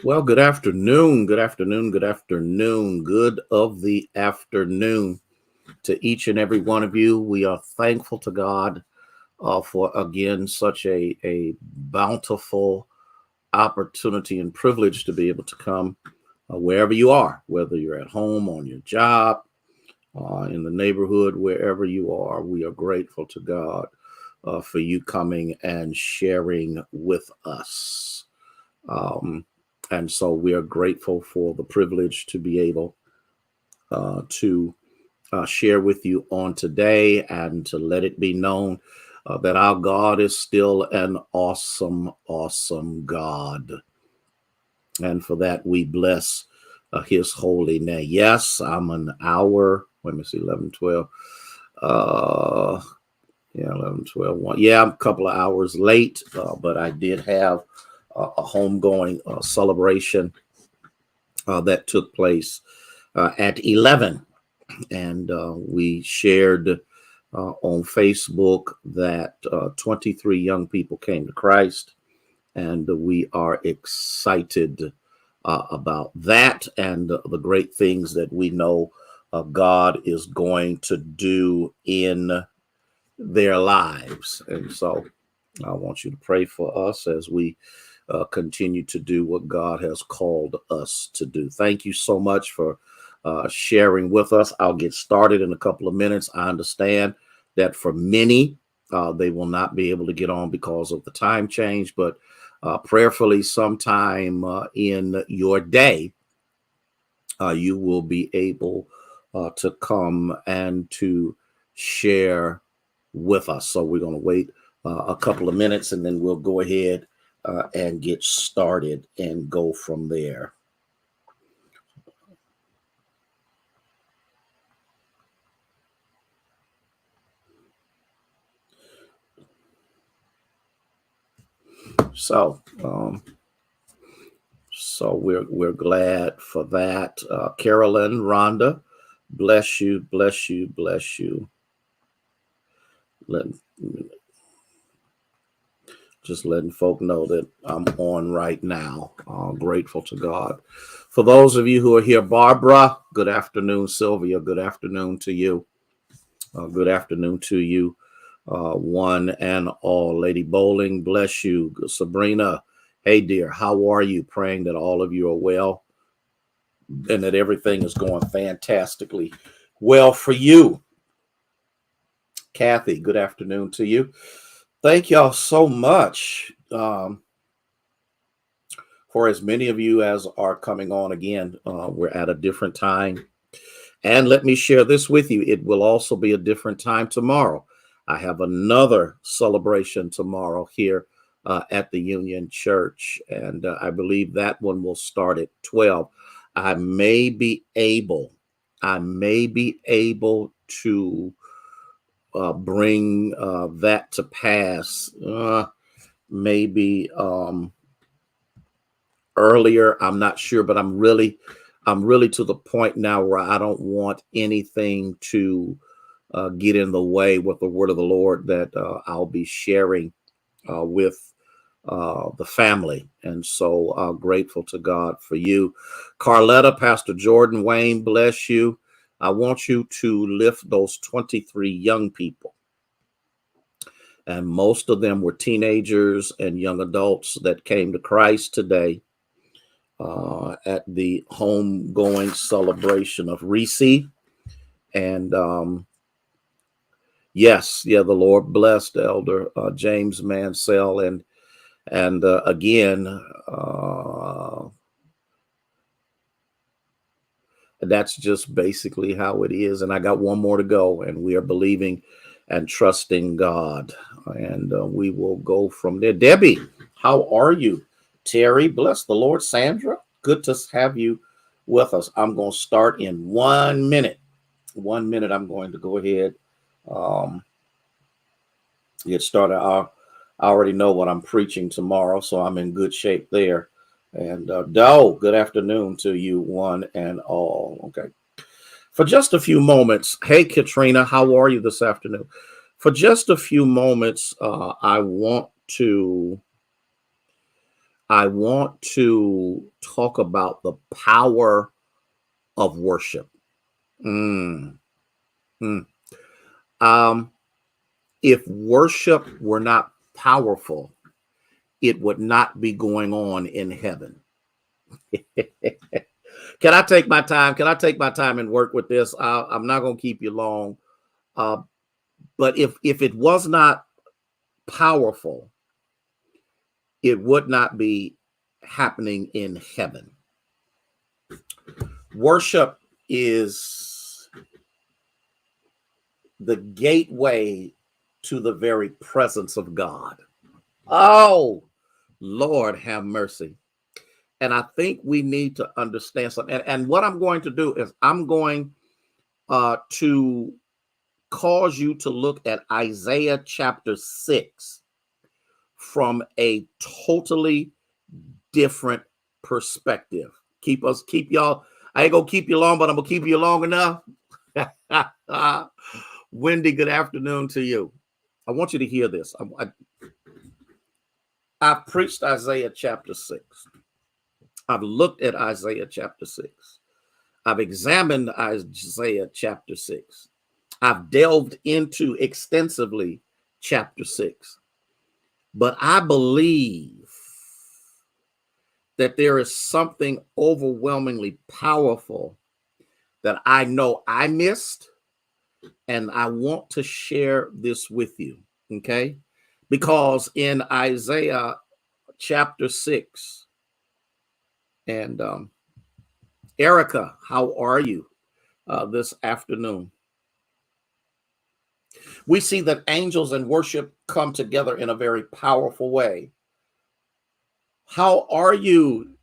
Well, good afternoon, good afternoon, good afternoon, good of the afternoon to each and every one of you. We are thankful to God for again such a bountiful opportunity and privilege to be able to come wherever you are, whether you're at home, on your job, in the neighborhood, wherever you are. We are grateful to God for you coming and sharing with us. Um, and so we are grateful for the privilege to be able to share with you on today and to let it be known that our God is still an awesome, awesome God. And for that, we bless his holy name. Yes, I'm an hour. Let me see, 11, 12. Uh, yeah, 11, 12, 1. Yeah, I'm a couple of hours late, but I did have a homegoing celebration that took place at 11. And we shared on Facebook that 23 young people came to Christ. And we are excited about that and the great things that we know God is going to do in their lives. And so I want you to pray for us as we continue to do what God has called us to do. Thank you so much for sharing with us. I'll get started in a couple of minutes. I understand that for many, they will not be able to get on because of the time change, but prayerfully, sometime in your day, you will be able to come and to share with us. So we're going to wait a couple of minutes and then we'll go ahead and get started and go from there. So, we're glad for that. Carolyn, Rhonda, bless you, bless you, bless you. Let, just letting folk know that I'm on right now. Grateful to God. For those of you who are here, Barbara, good afternoon. Sylvia, good afternoon to you. Good afternoon to you, one and all. Lady Bowling, bless you. Sabrina, hey dear, how are you? Praying that all of you are well and that everything is going fantastically well for you. Kathy, good afternoon to you. Thank y'all so much for as many of you as are coming on again. We're at a different time. And let me share this with you. It will also be a different time tomorrow. I have another celebration tomorrow here at the Union Church. And I believe that one will start at 12. I may be able, I may be able to bring that to pass maybe earlier. I'm not sure, but I'm really to the point now where I don't want anything to get in the way with the word of the Lord that I'll be sharing with the family. And so grateful to God for you. Carletta, Pastor Jordan, Wayne, bless you. I want you to lift those 23 young people. And most of them were teenagers and young adults that came to Christ today at the homegoing celebration of Reese. And yes, yeah, the Lord blessed Elder James Mansell. And again, that's just basically how it is. And I got one more to go, and we are believing and trusting God. And we will go from there. Debbie, how are you? Terry, bless the Lord. Sandra, good to have you with us. I'm going to start in 1 minute. 1 minute, I'm going to go ahead, um, get started. I already know what I'm preaching tomorrow, so I'm in good shape there. And Doe, good afternoon to you, one and all. Okay. For just a few moments, hey, Katrina, how are you this afternoon? For just a few moments, I want to I want to talk about the power of worship. Mm, mm. Um, if worship were not powerful, it would not be going on in heaven. Can I take my time? Can I take my time and work with this? I'm not going to keep you long. Uh, but if it was not powerful, it would not be happening in heaven. Worship is the gateway to the very presence of God. Oh, Lord, have mercy. And I think we need to understand something. And what I'm going to do is I'm going to cause you to look at Isaiah chapter 6 from a totally different perspective. Keep y'all. I ain't gonna keep you long, but I'm gonna keep you long enough. Wendy, good afternoon to you. I want you to hear this. I've preached Isaiah chapter 6. I've looked at Isaiah chapter 6. I've examined Isaiah chapter 6. I've delved into extensively chapter 6. But I believe that there is something overwhelmingly powerful that I know I missed, and I want to share this with you, okay? Because in Isaiah chapter 6, and Erica, how are you this afternoon? We see that angels and worship come together in a very powerful way. How are you?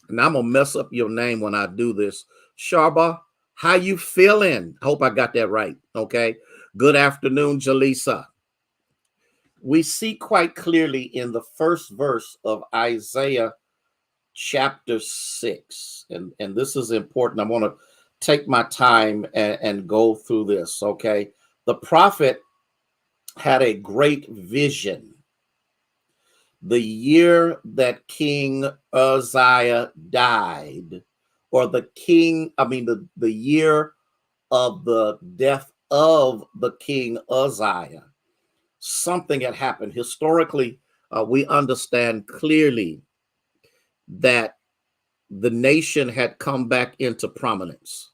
And I'm gonna mess up your name when I do this. Sharba, how you feeling? Hope I got that right. Okay. Good afternoon, Jaleesa. We see quite clearly in the first verse of Isaiah chapter 6, and this is important. I want to take my time and go through this. Okay. The prophet had a great vision. The year that King Uzziah died, or the year of the death of the King Uzziah, something had happened. Historically, we understand clearly that the nation had come back into prominence,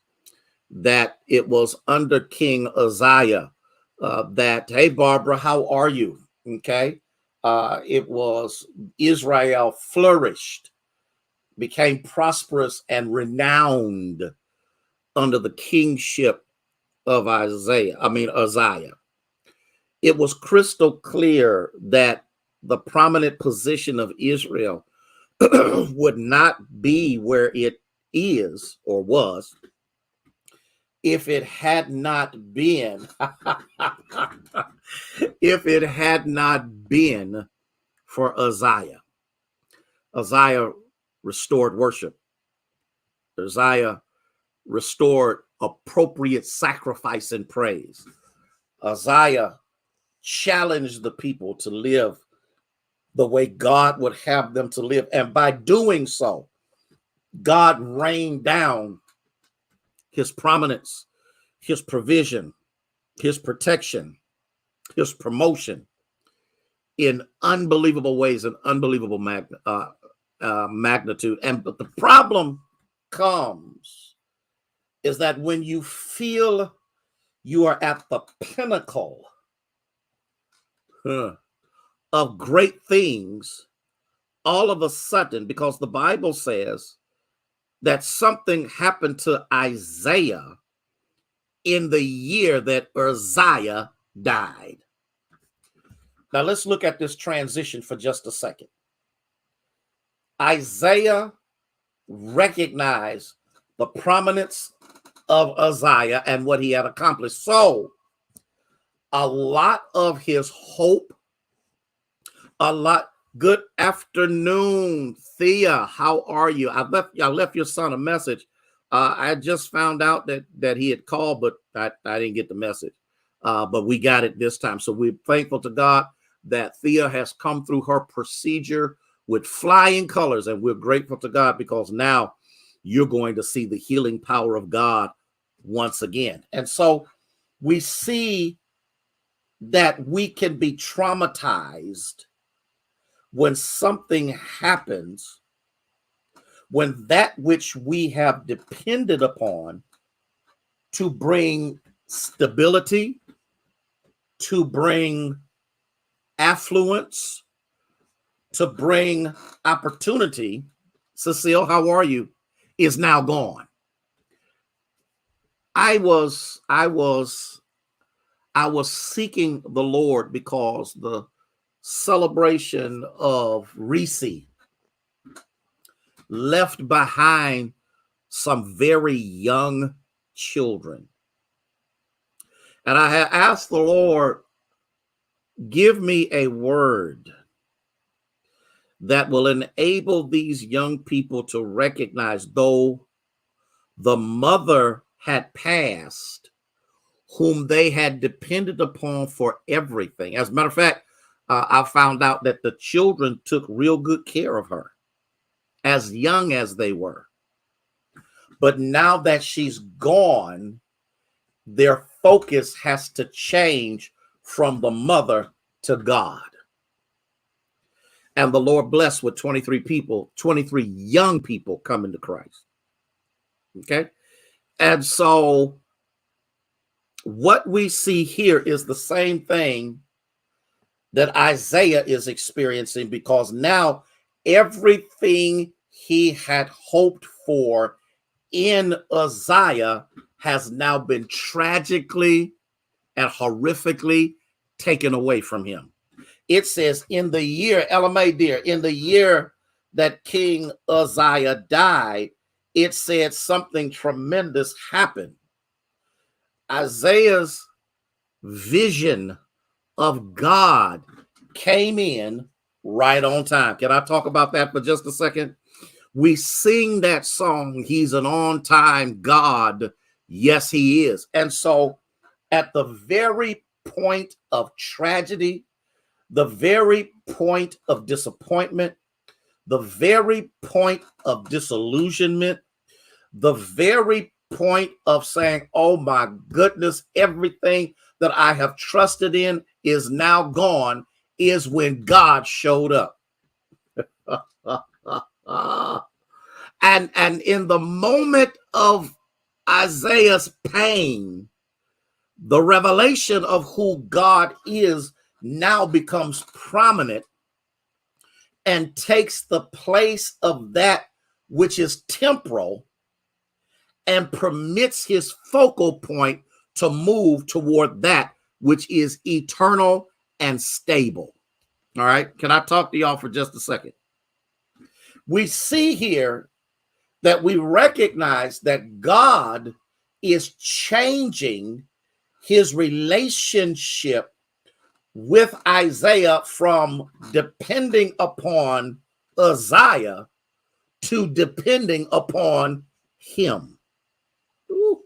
that it was under King Uzziah that, hey, Barbara, how are you? Okay. It was Israel flourished, became prosperous and renowned under the kingship of Uzziah. It was crystal clear that the prominent position of Israel would not be where it is or was if it had not been if it had not been for Uzziah. Uzziah restored worship. Uzziah restored appropriate sacrifice and praise. Uzziah challenged the people to live the way God would have them to live. And by doing so, God rained down his prominence, his provision, his protection, his promotion in unbelievable ways and unbelievable magnitude. But the problem comes is that when you feel you are at the pinnacle of great things, all of a sudden, because the Bible says that something happened to Isaiah in the year that Uzziah died. Now let's look at this transition for just a second. Isaiah recognized the prominence of Uzziah and what he had accomplished. So a lot of his hope, good afternoon, Thea. How are you? I left your son a message. I just found out that he had called, but I didn't get the message. But we got it this time. So we're thankful to God that Thea has come through her procedure with flying colors. And we're grateful to God because now you're going to see the healing power of God once again. And so we see that we can be traumatized when something happens, when that which we have depended upon to bring stability, to bring affluence, to bring opportunity, Cecile, how are you, is now gone. I was seeking the Lord because the celebration of Reese left behind some very young children. And I had asked the Lord, give me a word that will enable these young people to recognize, though the mother had passed, whom they had depended upon for everything. As a matter of fact, I found out that the children took real good care of her, as young as they were. But now that she's gone, their focus has to change from the mother to God. And the Lord blessed with 23 people, 23 young people coming to Christ. Okay. And so what we see here is the same thing that Isaiah is experiencing, because now everything he had hoped for in Uzziah has now been tragically and horrifically taken away from him. It says in the year, Elamai dear, in the year that King Uzziah died, it said something tremendous happened. Isaiah's vision of God came in right on time. Can I talk about that for just a second? We sing that song, he's an on-time God. Yes, he is. And so at the very point of tragedy, the very point of disappointment, the very point of disillusionment, the very point of saying, oh my goodness, everything that I have trusted in is now gone, is when God showed up. And in the moment of Isaiah's pain, the revelation of who God is now becomes prominent and takes the place of that which is temporal and permits his focal point to move toward that which is eternal and stable. All right. Can I talk to y'all for just a second? We see here that we recognize that God is changing his relationship with Isaiah from depending upon Uzziah to depending upon him. Ooh.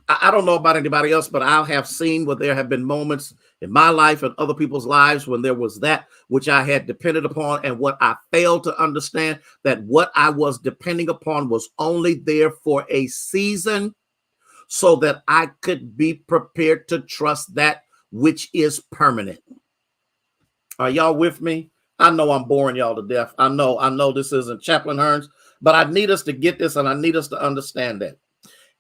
I don't know about anybody else, but I have seen where there have been moments in my life and other people's lives when there was that which I had depended upon, and what I failed to understand, that what I was depending upon was only there for a season so that I could be prepared to trust that which is permanent. Are y'all with me? I know I'm boring y'all to death. I know this isn't Chaplain Hearns, but I need us to get this, and I need us to understand that.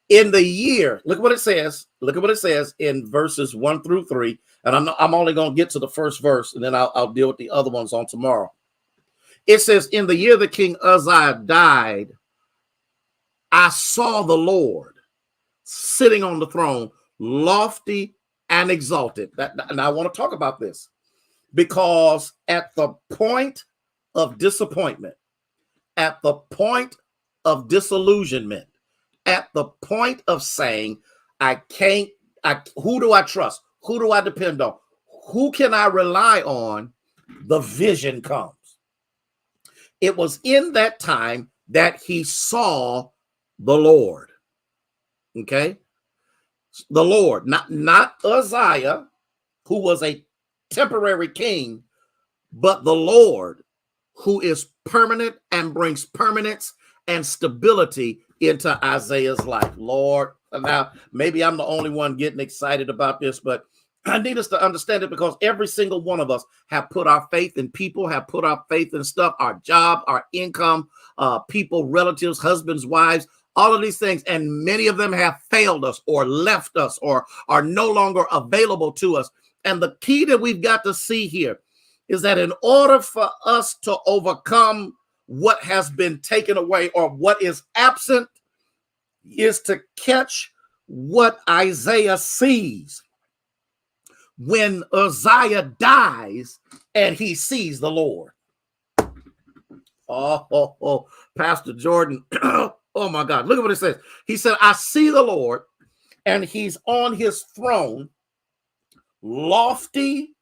In the year, look what it says. Look at what it says in verses 1 through 3. And I'm only going to get to the first verse, and then I'll deal with the other ones on tomorrow. It says, in the year that King Uzziah died, I saw the Lord sitting on the throne, lofty and exalted. And I want to talk about this because at the point of disappointment, at the point of disillusionment, at the point of saying, who do I trust? Who do I depend on? Who can I rely on? The vision comes. It was in that time that he saw the Lord. Okay? The Lord, not Uzziah, who was a temporary king, but the Lord, who is permanent and brings permanence and stability into Isaiah's life. Lord, now maybe I'm the only one getting excited about this, but I need us to understand it because every single one of us have put our faith in people, have put our faith in stuff, our job, our income, people, relatives, husbands, wives, all of these things. And many of them have failed us or left us or are no longer available to us. And the key that we've got to see here is that in order for us to overcome what has been taken away or what is absent is to catch what Isaiah sees when Uzziah dies and he sees the Lord. Oh, Pastor Jordan. Oh my God. Look at what it says. He said, I see the Lord and he's on his throne, lofty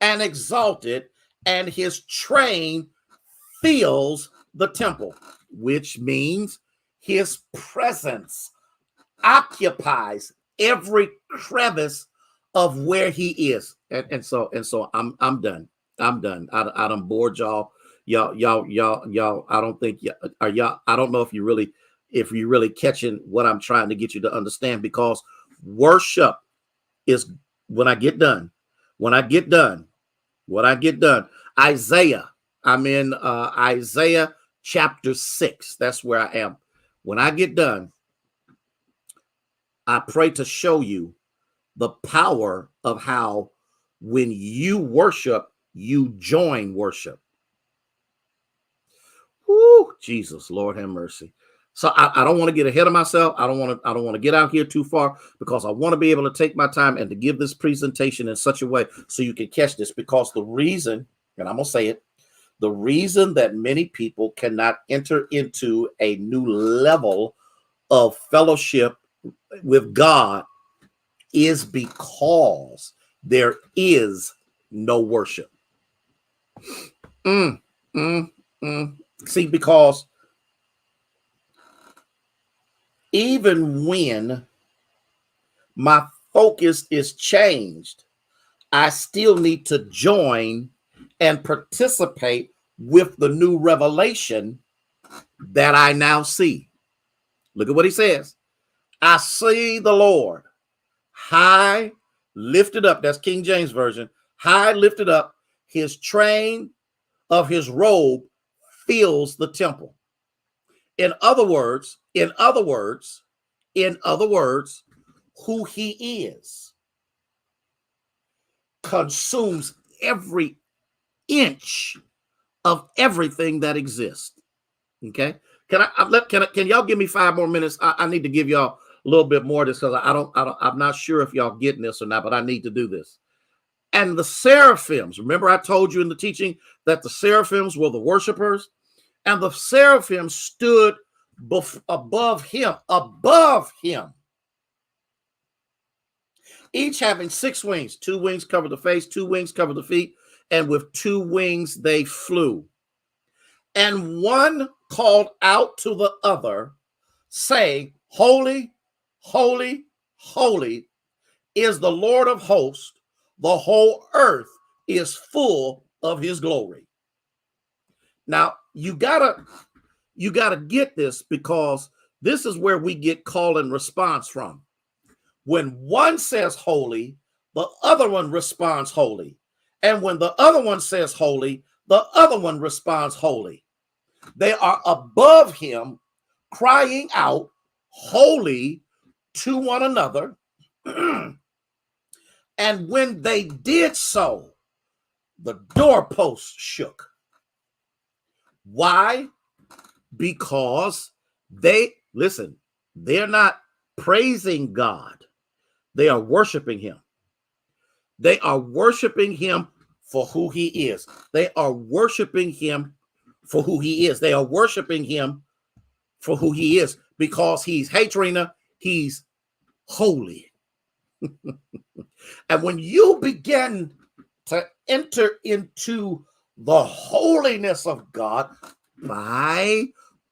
and exalted, and his train fills the temple, which means his presence occupies every crevice of where he is. And so I'm done. I'm done. I done bored y'all. Y'all. I don't think y'all. I don't know if you're really catching what I'm trying to get you to understand, because worship is when I get done. Isaiah. I'm in Isaiah chapter 6. That's where I am. When I get done, I pray to show you the power of how when you worship, you join worship. Woo, Jesus, Lord have mercy. So I don't want to get ahead of myself. I don't want to get out here too far, because I want to be able to take my time and to give this presentation in such a way so you can catch this. Because the reason, and I'm going to say it, the reason that many people cannot enter into a new level of fellowship with God is because there is no worship. See, because even when my focus is changed, I still need to join and participate with the new revelation that I now see. Look at what he says. I see the Lord high lifted up. That's King James Version. High lifted up. His train of his robe fills the temple. In other words, who he is consumes every inch of everything that exists. Okay. Can y'all give me 5 more minutes? I need to give y'all a little bit more of this, because I'm not sure if y'all getting this or not, but I need to do this. And the seraphims, remember I told you in the teaching that the seraphims were the worshipers, and the seraphim stood above him, each having 6 wings. 2 wings cover the face, 2 wings cover the feet, and with 2 wings they flew. And one called out to the other, saying, Holy, holy, holy is the Lord of hosts. The whole earth is full of his glory. Now, you gotta get this, because this is where we get call and response from. When one says holy, the other one responds holy. And when the other one says holy, the other one responds holy. They are above him, crying out holy to one another. And when they did so, the doorposts shook. Why? Because they're not praising God. They are worshiping him. They are worshiping him for who he is. They are worshiping him for who he is. They are worshiping him for who he is, because he's, hey Trina, he's holy. And when you begin to enter into the holiness of God by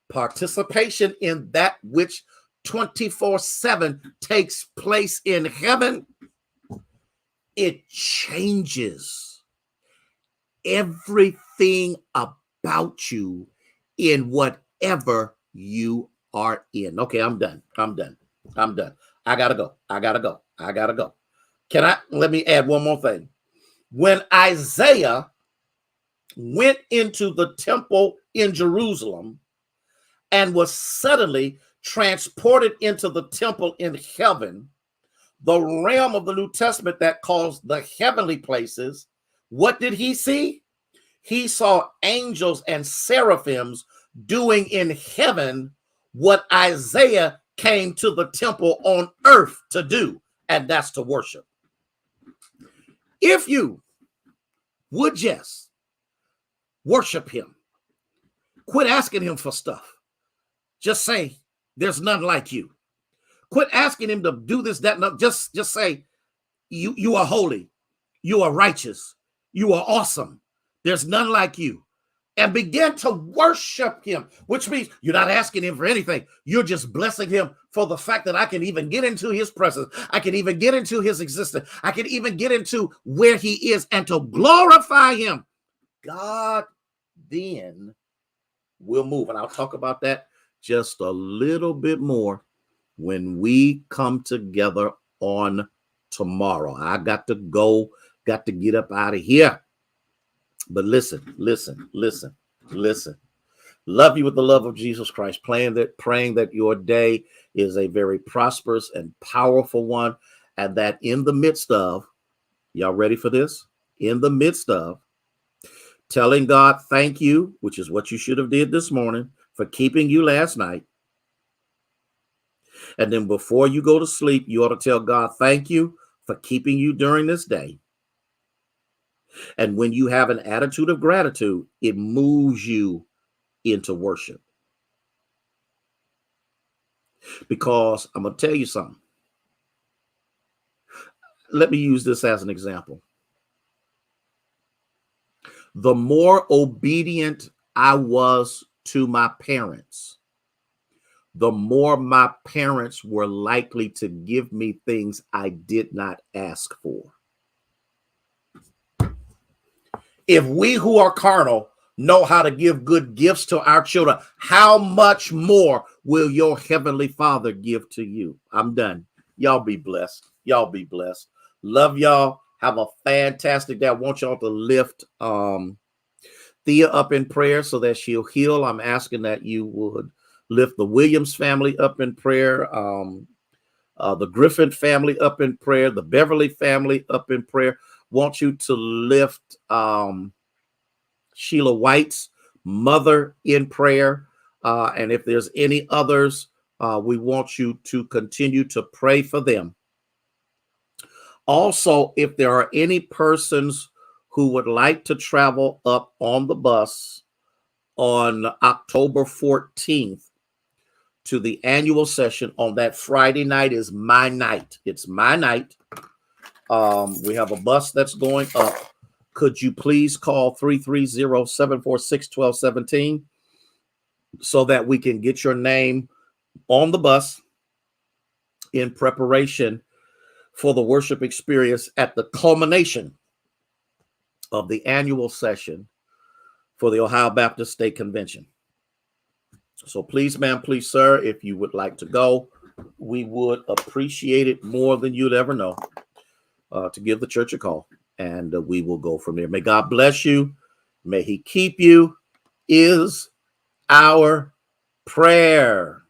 participation in that which 24/7 takes place in heaven, it changes everything about about you in whatever you are in. Okay, I'm done. I'm done. I'm done. I gotta go. I gotta go. I gotta go. Let me add one more thing. When Isaiah went into the temple in Jerusalem and was suddenly transported into the temple in heaven, the realm of the New Testament that calls the heavenly places, what did he see? He saw angels and seraphims doing in heaven what Isaiah came to the temple on earth to do, and that's to worship. If you would just worship him, quit asking him for stuff. Just say, there's none like you. Quit asking him to do this, that, and just say, you are holy. You are righteous. You are awesome. There's none like you. And begin to worship him, which means you're not asking him for anything. You're just blessing him for the fact that I can even get into his presence. I can even get into his existence. I can even get into where he is and to glorify him. God then will move. And I'll talk about that just a little bit more when we come together on tomorrow. I got to go, got to get up out of here. But listen. Love you with the love of Jesus Christ, praying that your day is a very prosperous and powerful one, and that in the midst of, y'all ready for this? In the midst of telling God thank you, which is what you should have did this morning, for keeping you last night. And then before you go to sleep, you ought to tell God thank you for keeping you during this day. And when you have an attitude of gratitude, it moves you into worship. Because I'm going to tell you something. Let me use this as an example. The more obedient I was to my parents, the more my parents were likely to give me things I did not ask for. If we who are carnal know how to give good gifts to our children, how much more will your heavenly Father give to you? I'm done. Y'all be blessed. Y'all be blessed. Love y'all. Have a fantastic day. I want y'all to lift Thea up in prayer so that she'll heal. I'm asking that you would lift the Williams family up in prayer, the Griffin family up in prayer, the Beverly family up in prayer. Want you to lift Sheila White's mother in prayer. And if there's any others, we want you to continue to pray for them. Also, if there are any persons who would like to travel up on the bus on October 14th to the annual session on that Friday night is my night. It's my night. We have a bus that's going up. Could you please call 330-746-1217 so that we can get your name on the bus in preparation for the worship experience at the culmination of the annual session for the Ohio Baptist State Convention. So please, ma'am, please, sir, if you would like to go, we would appreciate it more than you'd ever know to give the church a call, and we will go from there. May God bless you. May he keep you is our prayer.